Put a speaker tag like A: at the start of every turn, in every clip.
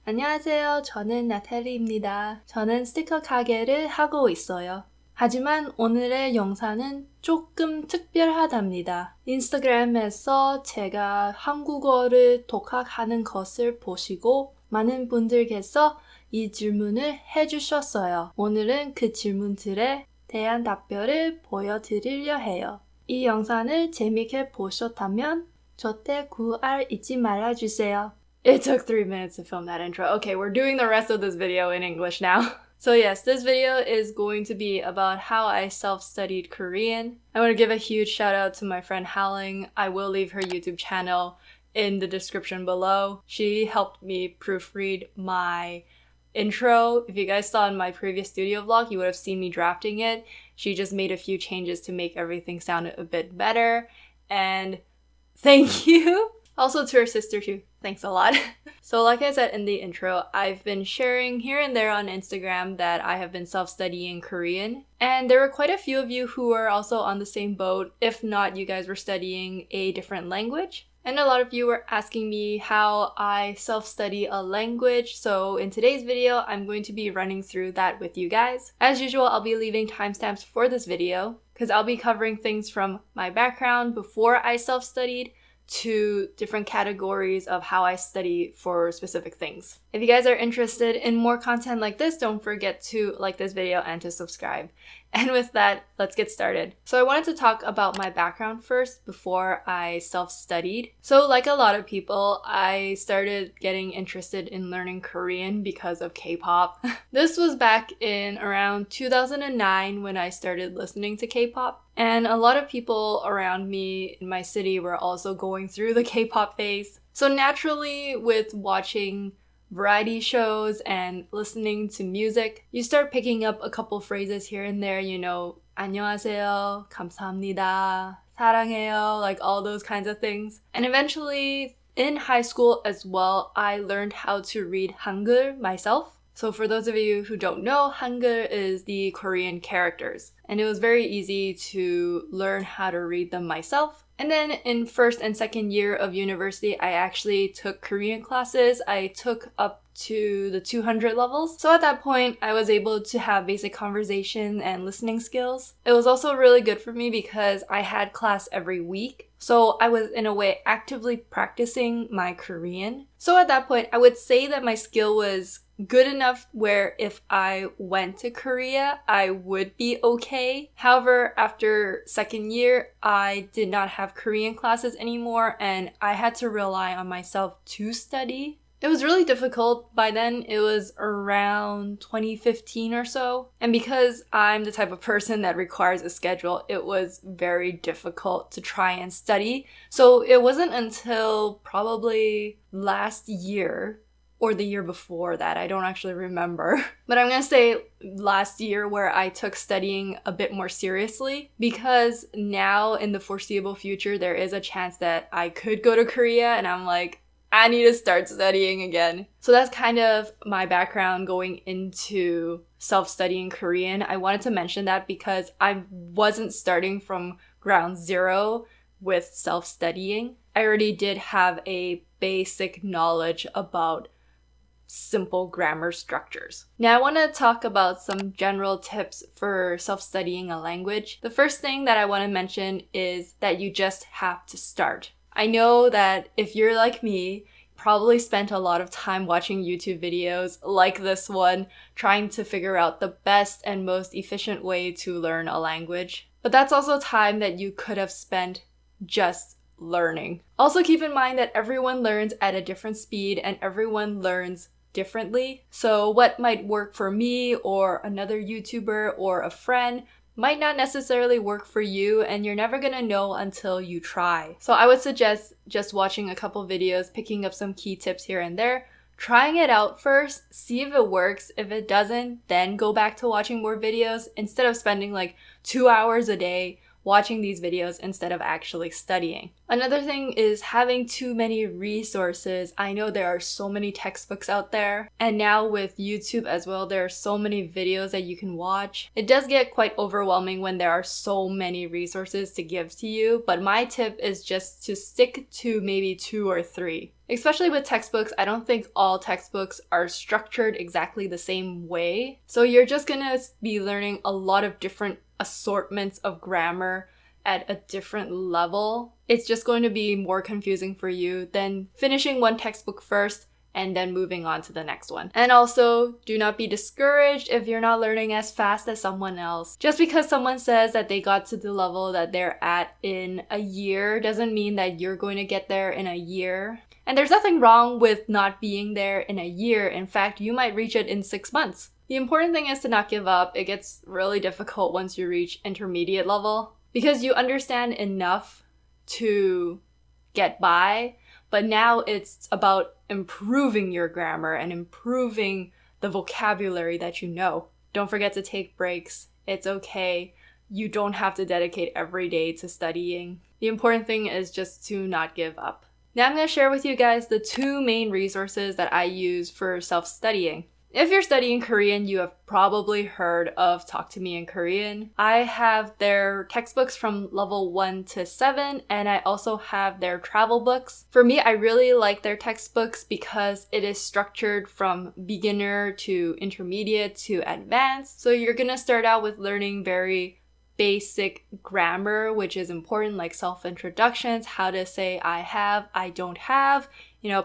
A: 안녕하세요. 저는 나탈리입니다. 저는 스티커 가게를 하고 있어요. 하지만 오늘의 영상은 조금 특별하답니다. 인스타그램에서 제가 한국어를 독학하는 것을 보시고 많은 분들께서 이 질문을 해주셨어요. 오늘은 그 질문들에 대한 답변을 보여드리려 해요. 이 영상을 재밌게 보셨다면 저한테 구알 잊지 말아주세요. It took 3 minutes to film that intro. Okay, we're doing the rest of this video in English now. So yes, this video is going to be about how I self-studied Korean. I want to give a huge shout out to my friend Haling. I will leave her YouTube channel in the description below. She helped me proofread my intro. If you guys saw in my previous studio vlog, you would have seen me drafting it. She just made a few changes to make everything sound a bit better. And thank you! Also to her sister too. Thanks a lot. So like I said in the intro, I've been sharing here and there on Instagram that I have been self-studying Korean. And there were quite a few of you who were also on the same boat. If not, you guys were studying a different language. And a lot of you were asking me how I self-study a language. So in today's video, I'm going to be running through that with you guys. As usual, I'll be leaving timestamps for this video because I'll be covering things from my background before I self-studied to different categories of how I study for specific things. If you guys are interested in more content like this, don't forget to like this video and to subscribe. And with that, let's get started. So I wanted to talk about my background first before I self-studied. So like a lot of people, I started getting interested in learning Korean because of K-pop. This was back in around 2009 when I started listening to K-pop. And a lot of people around me in my city were also going through the K-pop phase. So naturally, with watching variety shows and listening to music, you start picking up a couple phrases here and there, you know, 안녕하세요, 감사합니다, 사랑해요, like all those kinds of things. And eventually, in high school as well, I learned how to read Hangul myself. So for those of you who don't know, Hangul is the Korean characters. And it was very easy to learn how to read them myself. And then in first and second year of university, I actually took Korean classes. I took up to the 200 levels. So at that point, I was able to have basic conversation and listening skills. It was also really good for me because I had class every week. So I was in a way actively practicing my Korean. So at that point, I would say that my skill was good enough where if I went to Korea, I would be okay. However, after second year, I did not have Korean classes anymore and I had to rely on myself to study. It was really difficult. By then, it was around 2015 or so. And because I'm the type of person that requires a schedule, it was very difficult to try and study. So it wasn't until probably last year or the year before that, I don't actually remember. But I'm gonna say last year where I took studying a bit more seriously because now in the foreseeable future, there is a chance that I could go to Korea and I'm like, I need to start studying again. So that's kind of my background going into self-studying Korean. I wanted to mention that because I wasn't starting from ground zero with self-studying. I already did have a basic knowledge about simple grammar structures. Now I want to talk about some general tips for self-studying a language. The first thing that I want to mention is that you just have to start. I know that if you're like me, probably spent a lot of time watching YouTube videos like this one, trying to figure out the best and most efficient way to learn a language. But that's also time that you could have spent just learning. Also keep in mind that everyone learns at a different speed and everyone learns differently. So what might work for me or another YouTuber or a friend might not necessarily work for you, and you're never gonna know until you try. So I would suggest just watching a couple videos, picking up some key tips here and there, trying it out first, see if it works. If it doesn't, then go back to watching more videos instead of spending like 2 hours a day watching these videos instead of actually studying. Another thing is having too many resources. I know there are so many textbooks out there, and now with YouTube as well, there are so many videos that you can watch. It does get quite overwhelming when there are so many resources to give to you, but my tip is just to stick to maybe 2 or 3. Especially with textbooks, I don't think all textbooks are structured exactly the same way. So you're just gonna be learning a lot of different assortments of grammar at a different level. It's just going to be more confusing for you than finishing one textbook first and then moving on to the next one. And also, do not be discouraged if you're not learning as fast as someone else. Just because someone says that they got to the level that they're at in a year doesn't mean that you're going to get there in a year. And there's nothing wrong with not being there in a year. In fact, you might reach it in 6 months. The important thing is to not give up. It gets really difficult once you reach intermediate level because you understand enough to get by, but now it's about improving your grammar and improving the vocabulary that you know. Don't forget to take breaks. It's okay. You don't have to dedicate every day to studying. The important thing is just to not give up. Now I'm going to share with you guys the 2 main resources that I use for self-studying. If you're studying Korean, you have probably heard of Talk to Me in Korean. I have their textbooks from level 1 to 7, and I also have their travel books. For me, I really like their textbooks because it is structured from beginner to intermediate to advanced. So you're gonna start out with learning very basic grammar, which is important, like self-introductions, how to say I have, I don't have,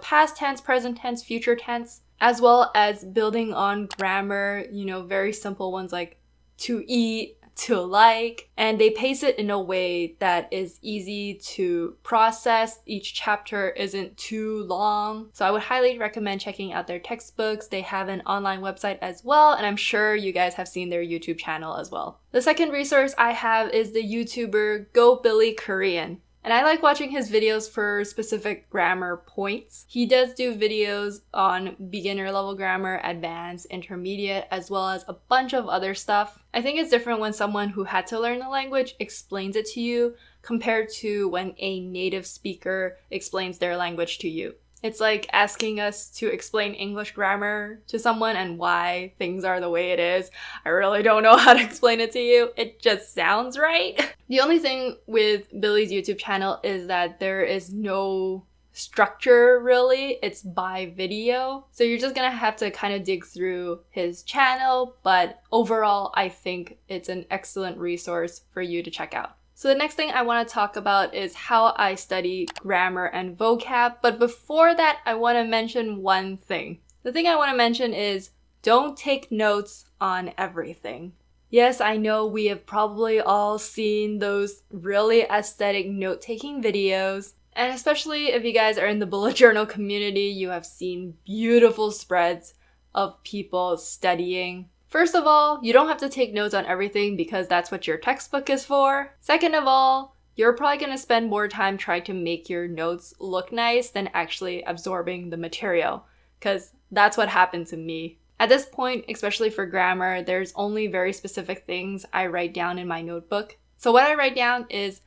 A: past tense, present tense, future tense, as well as building on grammar, very simple ones like to eat, to like, and they pace it in a way that is easy to process. Each chapter isn't too long. So I would highly recommend checking out their textbooks. They have an online website as well, and I'm sure you guys have seen their YouTube channel as well. The second resource I have is the YouTuber Go Billy Korean. And I like watching his videos for specific grammar points. He does do videos on beginner level grammar, advanced, intermediate, as well as a bunch of other stuff. I think it's different when someone who had to learn the language explains it to you compared to when a native speaker explains their language to you. It's like asking us to explain English grammar to someone and why things are the way it is. I really don't know how to explain it to you. It just sounds right. The only thing with Billy's YouTube channel is that there is no structure really. It's by video. So you're just gonna have to kind of dig through his channel, but overall I think it's an excellent resource for you to check out. So the next thing I want to talk about is how I study grammar and vocab, but before that I want to mention one thing. The thing I want to mention is don't take notes on everything. Yes, I know we have probably all seen those really aesthetic note-taking videos, and especially if you guys are in the bullet journal community, you have seen beautiful spreads of people studying. First of all, you don't have to take notes on everything because that's what your textbook is for. Second of all, you're probably going to spend more time trying to make your notes look nice than actually absorbing the material, because that's what happened to me. At this point, especially for grammar, there's only very specific things I write down in my notebook. So what I write down is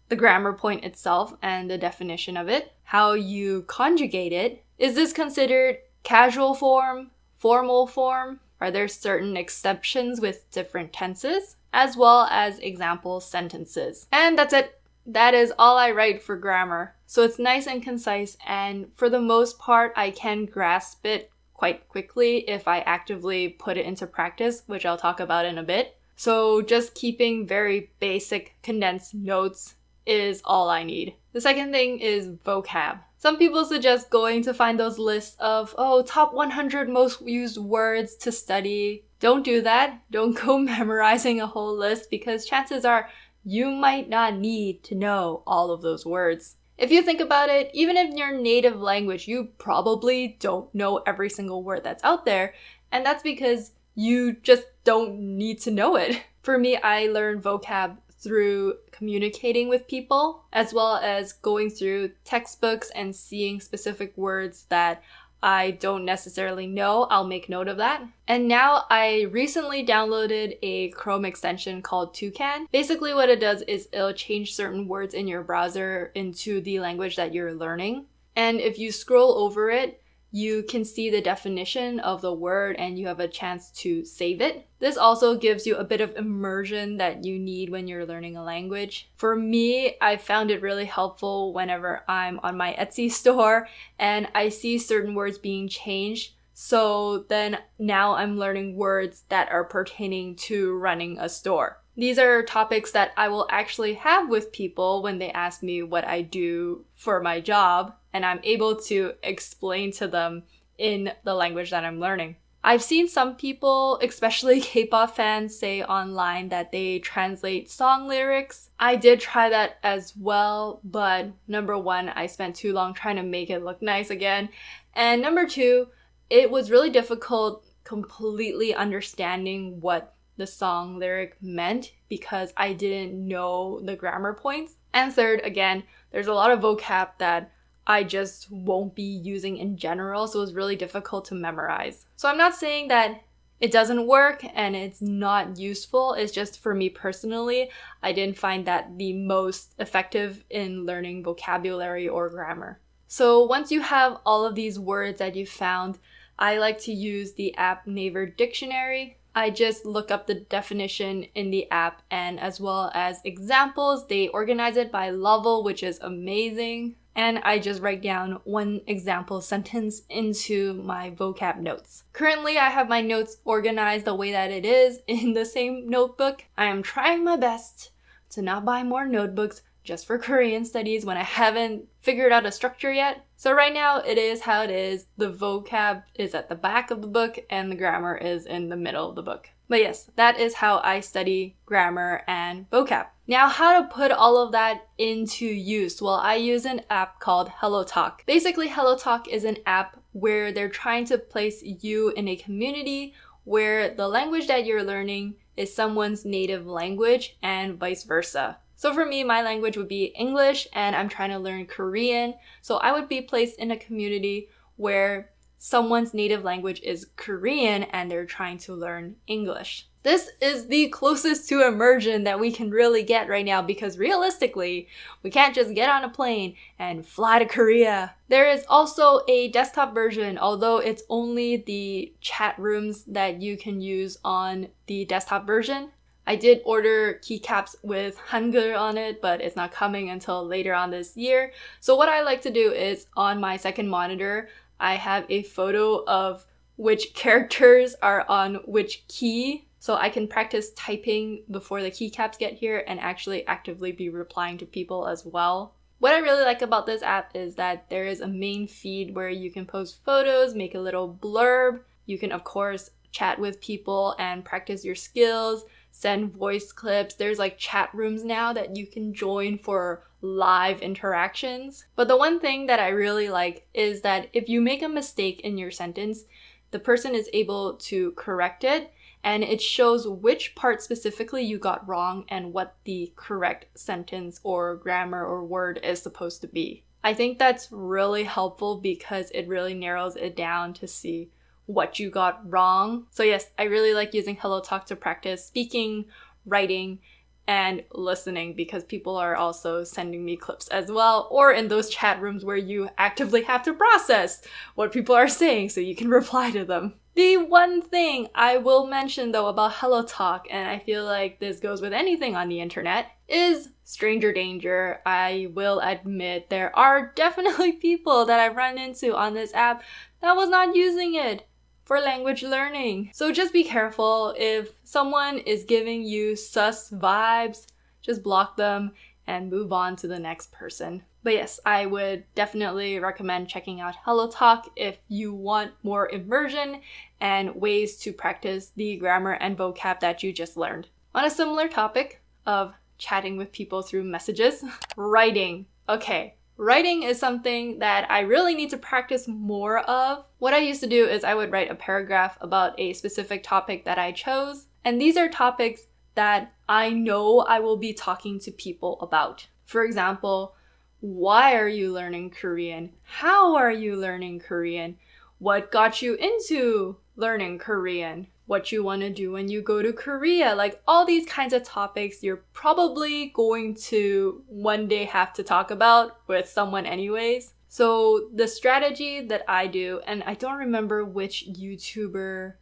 A: the grammar point itself and the definition of it, how you conjugate it. Is this considered casual form, formal form? Are there certain exceptions with different tenses, as well as example sentences? And that's it. That is all I write for grammar. So it's nice and concise, and for the most part, I can grasp it quite quickly if I actively put it into practice, which I'll talk about in a bit. So just keeping very basic condensed notes is all I need. The second thing is vocab. Some people suggest going to find those lists of, top 100 most used words to study. Don't do that. Don't go memorizing a whole list because chances are you might not need to know all of those words. If you think about it, even in your native language, you probably don't know every single word that's out there, and that's because you just don't need to know it. For me, I learned vocab through communicating with people, as well as going through textbooks and seeing specific words that I don't necessarily know, I'll make note of that. And now I recently downloaded a Chrome extension called Toucan. Basically what it does is it'll change certain words in your browser into the language that you're learning. And if you scroll over it, you can see the definition of the word and you have a chance to save it. This also gives you a bit of immersion that you need when you're learning a language. For me, I found it really helpful whenever I'm on my Etsy store and I see certain words being changed. So then now I'm learning words that are pertaining to running a store. These are topics that I will actually have with people when they ask me what I do for my job, and I'm able to explain to them in the language that I'm learning. I've seen some people, especially K-pop fans, say online that they translate song lyrics. I did try that as well, but number one, I spent too long trying to make it look nice again. And number two, it was really difficult completely understanding what the song lyric meant because I didn't know the grammar points. And third, again, there's a lot of vocab that I just won't be using in general, so it was really difficult to memorize. So I'm not saying that it doesn't work and it's not useful, it's just for me personally, I didn't find that the most effective in learning vocabulary or grammar. So once you have all of these words that you found, I like to use the app Naver Dictionary. I just look up the definition in the app and as well as examples. They organize it by level, which is amazing. And I just write down one example sentence into my vocab notes. Currently, I have my notes organized the way that it is in the same notebook. I am trying my best to not buy more notebooks just for Korean studies when I haven't figured out a structure yet. So right now, it is how it is. The vocab is at the back of the book and the grammar is in the middle of the book. But yes, that is how I study grammar and vocab. Now, how to put all of that into use? Well, I use an app called HelloTalk. Basically, HelloTalk is an app where they're trying to place you in a community where the language that you're learning is someone's native language and vice versa. So for me, my language would be English and I'm trying to learn Korean. So I would be placed in a community where someone's native language is Korean and they're trying to learn English. This is the closest to immersion that we can really get right now because realistically, we can't just get on a plane and fly to Korea. There is also a desktop version, although it's only the chat rooms that you can use on the desktop version. I did order keycaps with Hangul on it, but it's not coming until later on this year. So what I like to do is on my second monitor, I have a photo of which characters are on which key. So I can practice typing before the keycaps get here and actually actively be replying to people as well. What I really like about this app is that there is a main feed where you can post photos, make a little blurb. You can, of course, chat with people and practice your skills, send voice clips. There's like chat rooms now that you can join for live interactions. But the one thing that I really like is that if you make a mistake in your sentence, the person is able to correct it and it shows which part specifically you got wrong and what the correct sentence or grammar or word is supposed to be. I think that's really helpful because it really narrows it down to see what you got wrong. So yes, I really like using HelloTalk to practice speaking, writing, and listening because people are also sending me clips as well, or in those chat rooms where you actively have to process what people are saying so you can reply to them. The one thing I will mention though about HelloTalk, and I feel like this goes with anything on the internet, is stranger danger. I will admit there are definitely people that I've run into on this app that was not using it for language learning. So just be careful. If someone is giving you sus vibes, just block them and move on to the next person. But yes, I would definitely recommend checking out HelloTalk if you want more immersion and ways to practice the grammar and vocab that you just learned. On a similar topic of chatting with people through messages, writing. Okay. Writing is something that I really need to practice more of. What I used to do is I would write a paragraph about a specific topic that I chose. And these are topics that I know I will be talking to people about. For example, why are you learning Korean? How are you learning Korean? what got you into learning Korean? What you want to do when you go to Korea? Like all these kinds of topics you're probably going to one day have to talk about with someone anyways. So the strategy that I do, and I don't remember which YouTuber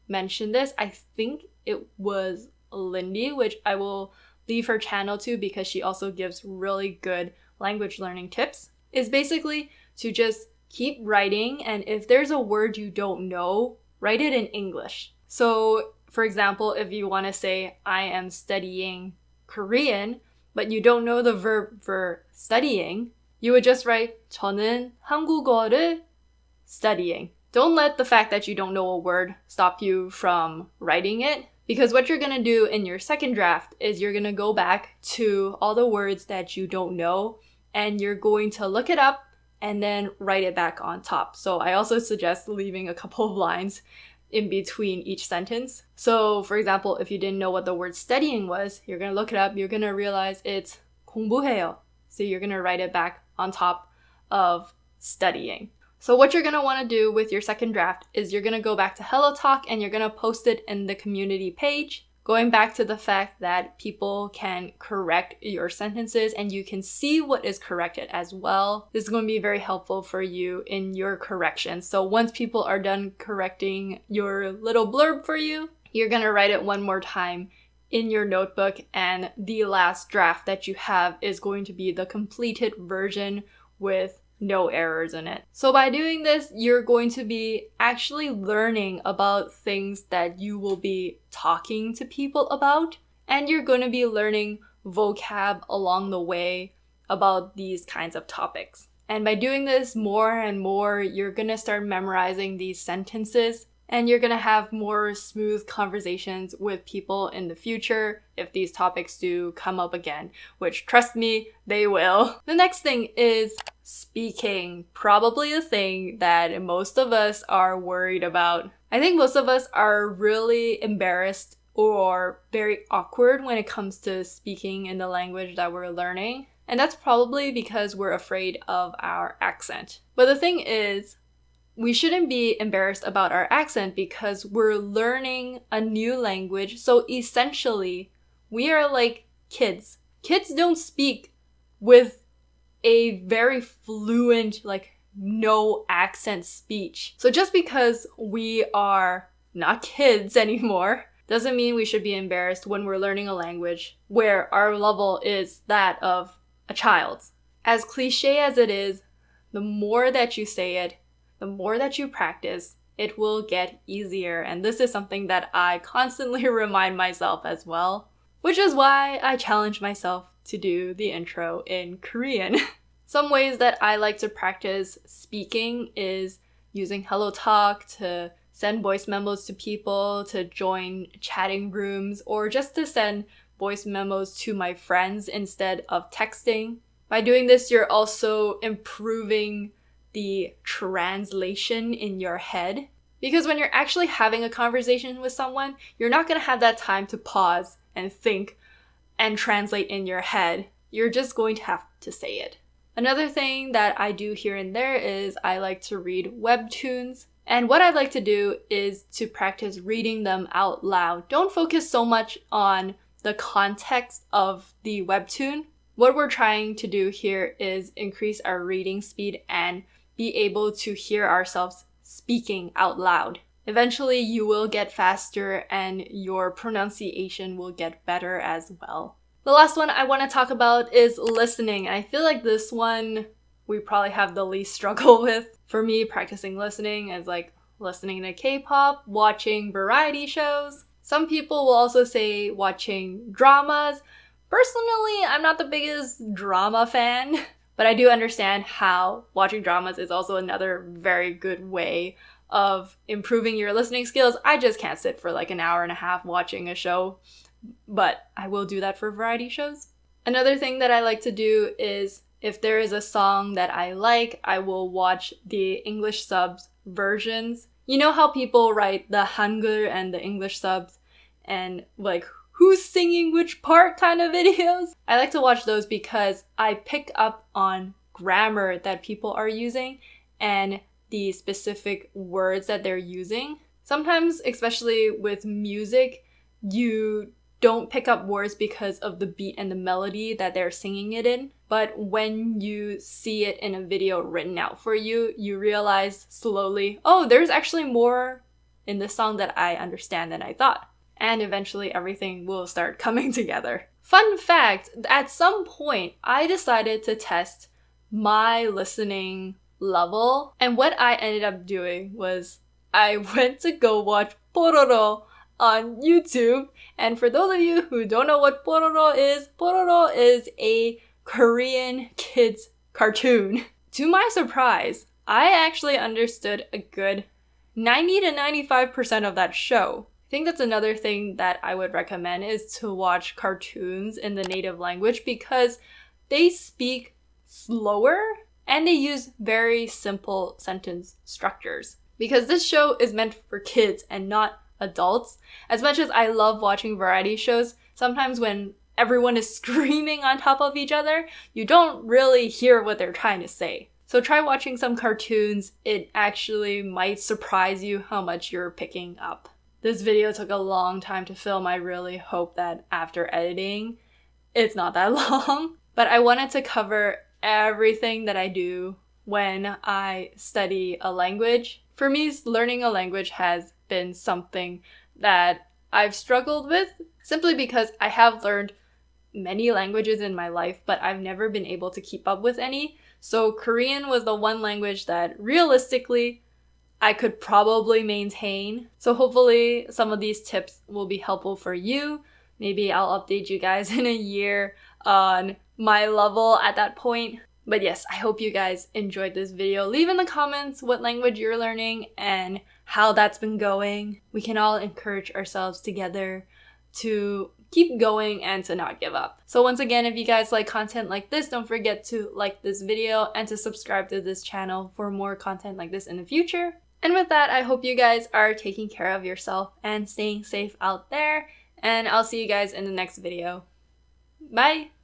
A: mentioned this, I think it was Lindy, which I will leave her channel to because she also gives really good language learning tips, is basically to just keep writing, and if there's a word you don't know, write it in English. So, for example, if you want to say, I am studying Korean, but you don't know the verb for studying, you would just write, 저는 한국어를 studying. Don't let the fact that you don't know a word stop you from writing it, because what you're going to do in your second draft is you're going to go back to all the words that you don't know, and you're going to look it up and then write it back on top. So I also suggest leaving a couple of lines in between each sentence. So for example, if you didn't know what the word studying was, you're going to look it up, you're going to realize it's 공부해요. So you're going to write it back on top of studying. So what you're going to want to do with your second draft is you're going to go back to HelloTalk and you're going to post it in the community page, going back to the fact that people can correct your sentences and you can see what is corrected as well. This is going to be very helpful for you in your corrections. So once people are done correcting your little blurb for you, you're going to write it one more time in your notebook, and the last draft that you have is going to be the completed version with no errors in it. So by doing this, you're going to be actually learning about things that you will be talking to people about, and you're going to be learning vocab along the way about these kinds of topics. And by doing this more and more, you're going to start memorizing these sentences, and you're going to have more smooth conversations with people in the future if these topics do come up again, which trust me, they will. The next thing is speaking, probably the thing that most of us are worried about. I think most of us are really embarrassed or very awkward when it comes to speaking in the language that we're learning. And that's probably because we're afraid of our accent. But the thing is, we shouldn't be embarrassed about our accent because we're learning a new language. So essentially, we are like kids. Kids don't speak with a very fluent, like no accent speech. So just because we are not kids anymore doesn't mean we should be embarrassed when we're learning a language where our level is that of a child. As cliche as it is, the more that you say it, the more that you practice, it will get easier. And this is something that I constantly remind myself as well, which is why I challenge myself to do the intro in Korean. Some ways that I like to practice speaking is using HelloTalk to send voice memos to people, to join chatting rooms, or just to send voice memos to my friends instead of texting. By doing this, you're also improving the translation in your head. Because when you're actually having a conversation with someone, you're not going to have that time to pause and think and translate in your head. You're just going to have to say it. Another thing that I do here and there is I like to read webtoons. And what I like to do is to practice reading them out loud. Don't focus so much on the context of the webtoon. What we're trying to do here is increase our reading speed and be able to hear ourselves speaking out loud. Eventually, you will get faster and your pronunciation will get better as well. The last one I want to talk about is listening. I feel like this one we probably have the least struggle with. For me, practicing listening is like listening to K-pop, watching variety shows. Some people will also say watching dramas. Personally, I'm not the biggest drama fan. But I do understand how watching dramas is also another very good way of improving your listening skills. I just can't sit for like an hour and a half watching a show, but I will do that for variety shows. Another thing that I like to do is if there is a song that I like, I will watch the English subs versions. You know how people write the Hangul and the English subs and like who's singing which part kind of videos? I like to watch those because I pick up on grammar that people are using, and the specific words that they're using. Sometimes, especially with music, you don't pick up words because of the beat and the melody that they're singing it in. But when you see it in a video written out for you, you realize slowly, oh, there's actually more in this song that I understand than I thought. And eventually everything will start coming together. Fun fact, at some point, I decided to test my listening level. And what I ended up doing was I went to go watch Pororo on YouTube. And for those of you who don't know what Pororo is a Korean kids cartoon. To my surprise, I actually understood a good 90 to 95% of that show. I think that's another thing that I would recommend is to watch cartoons in the native language because they speak slower and they use very simple sentence structures. Because this show is meant for kids and not adults. As much as I love watching variety shows, sometimes when everyone is screaming on top of each other, you don't really hear what they're trying to say. So try watching some cartoons. It actually might surprise you how much you're picking up. This video took a long time to film. I really hope that after editing, it's not that long. But I wanted to cover everything that I do when I study a language. For me, learning a language has been something that I've struggled with simply because I have learned many languages in my life, but I've never been able to keep up with any. So Korean was the one language that realistically I could probably maintain. So hopefully some of these tips will be helpful for you. Maybe I'll update you guys in a year on my level at that point. But yes, I hope you guys enjoyed this video. Leave in the comments what language you're learning and how that's been going. We can all encourage ourselves together to keep going and to not give up. So once again, if you guys like content like this, don't forget to like this video and to subscribe to this channel for more content like this in the future. And with that, I hope you guys are taking care of yourself and staying safe out there. And I'll see you guys in the next video. Bye!